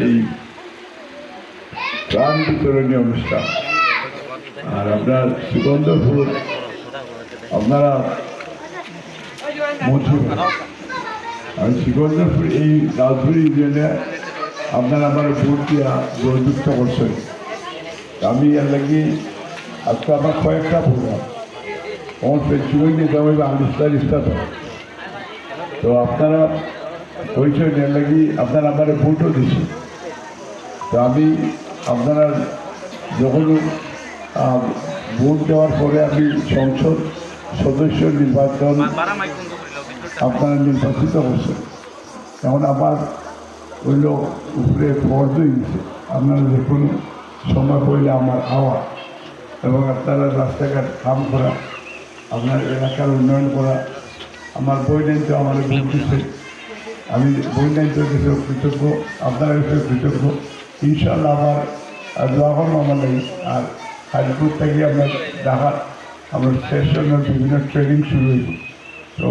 এই প্রাণ বিতরণী অনুষ্ঠান আর আপনার সুগন্ধপুর আপনারা আমি সুগন্ধপুর এই রাজপুর ইউনিয়নে আপনারা আমার ভোট দিয়া জয়যুক্ত করছেন। আমি এর লাগি আজকে আমার কয়েকটা প্রোগ্রাম আমার পেন্সিল নিতে হবে আলিস্তা তো আপনারা পরিচয় নেওয়ার লাগি আপনারা আমার ভোটও দিচ্ছেন। তো আমি আপনারা যখন ভোট দেওয়ার পরে আমি সংসদ সদস্য নির্বাচন আপনারা নির্বাচিত করছেন। এখন আমার হইল উপরে ফর্দ হয়েছে, আপনারা যে কোনো সময় পড়লে আমার আওয়া এবং আপনারা রাস্তাঘাট কাম করা, আপনার এলাকার উন্নয়ন করা, আমার বই নাইতে আমার ভোট দিচ্ছে, আমি বই নাইতে দেশেও কৃতজ্ঞ, আপনারা বিষয়ে কৃতজ্ঞ। ইনশাল্লাহ আমার দোয়া করবো আমার লাগে। আর হাজিপুর থেকে আমরা ঢাকার আমরা সেশনের বিভিন্ন ট্রেনিং শুরু হয়েছে। তো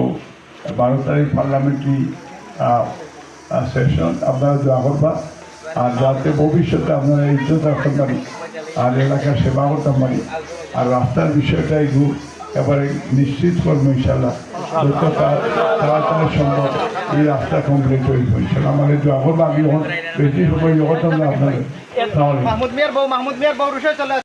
12 তারিখ পার্লামেন্টারি সেশন আপনারা দোয়া করবা আর যাতে ভবিষ্যতে আপনারা ইজ্জত রাখতে পারি আর এলাকার সেবা করতে পারি আর রাস্তার বিষয়টা এগুলো এবারে নিশ্চিত করবো ইনশাল্লাহ। যত তাড়াতাড়ি সম্ভব এই রাস্তা কমপ্লিট হইব ইনশাল্লাহ। আমাদের দোয়া করবো। আমি বেশি সময় যখন আপনাদের